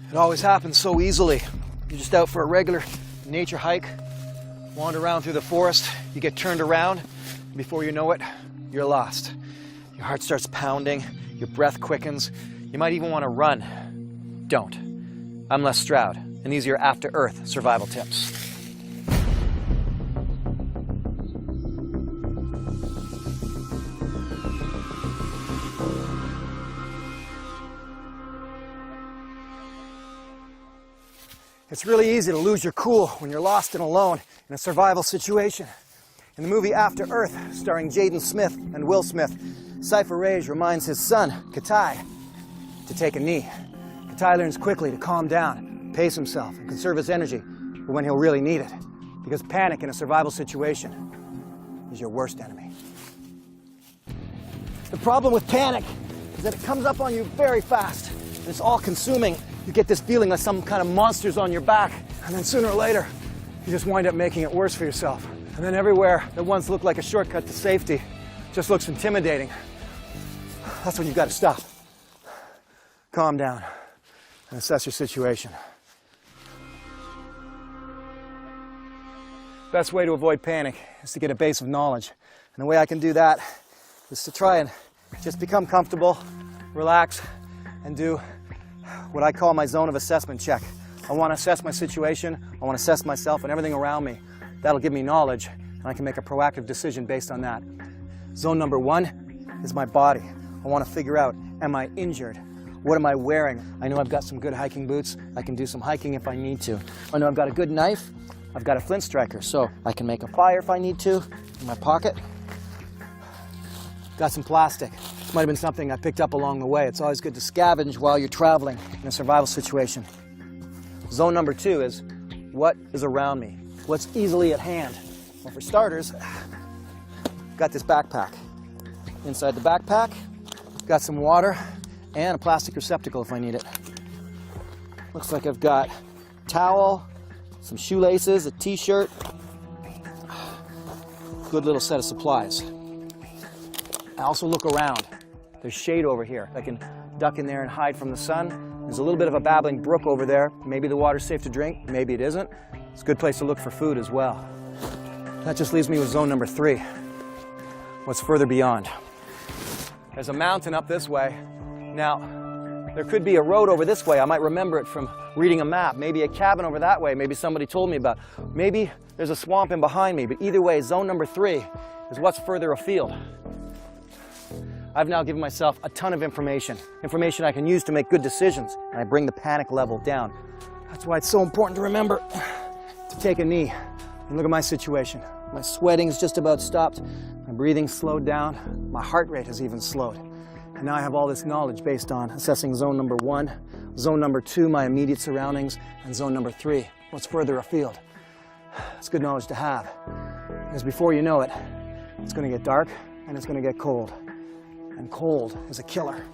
It always happens so easily. You're just out for a regular nature hike, wander around through the forest, you get turned around, and before you know it, you're lost. Your heart starts pounding, your breath quickens, you might even want to run. Don't. I'm Les Stroud, and these are your After Earth survival tips. It's really easy to lose your cool when you're lost and alone in a survival situation. In the movie After Earth, starring Jaden Smith and Will Smith, Cypher Rage reminds his son, Katai, to take a knee. Katai learns quickly to calm down, pace himself, and conserve his energy for when he'll really need it. Because panic in a survival situation is your worst enemy. The problem with panic is that it comes up on you very fast. And it's all-consuming. You get this feeling like some kind of monster's on your back, and then sooner or later, you just wind up making it worse for yourself. And then everywhere that once looked like a shortcut to safety just looks intimidating. That's when you've got to stop. Calm down and assess your situation. Best way to avoid panic is to get a base of knowledge. And the way I can do that is to try and just become comfortable, relax, and do what I call my zone of assessment check. I want to assess my situation, I want to assess myself and everything around me. That'll give me knowledge, and I can make a proactive decision based on that. Zone number 1 is my body. I want to figure out, am I injured? What am I wearing? I know I've got some good hiking boots. I can do some hiking if I need to. I know I've got a good knife. I've got a flint striker, so I can make a fire if I need to in my pocket. Got some plastic. This might have been something I picked up along the way. It's always good to scavenge while you're traveling in a survival situation. Zone number 2 is what is around me? What's easily at hand? Well, for starters, got this backpack. Inside the backpack, got some water and a plastic receptacle if I need it. Looks like I've got a towel, some shoelaces, a t-shirt, good little set of supplies. I also look around. There's shade over here. I can duck in there and hide from the sun. There's a little bit of a babbling brook over there. Maybe the water's safe to drink, maybe it isn't. It's a good place to look for food as well. That just leaves me with zone number 3. What's further beyond? There's a mountain up this way. Now, there could be a road over this way. I might remember it from reading a map. Maybe a cabin over that way. Maybe somebody told me about. Maybe there's a swamp in behind me. But either way, zone number 3 is what's further afield. I've now given myself a ton of information I can use to make good decisions, and I bring the panic level down. That's why it's so important to remember to take a knee and look at my situation. My sweating's just about stopped, my breathing's slowed down, my heart rate has even slowed. And now I have all this knowledge based on assessing zone number 1, zone number 2, my immediate surroundings, and zone number 3, what's further afield. It's good knowledge to have, because before you know it, it's going to get dark and it's going to get cold. And cold is a killer.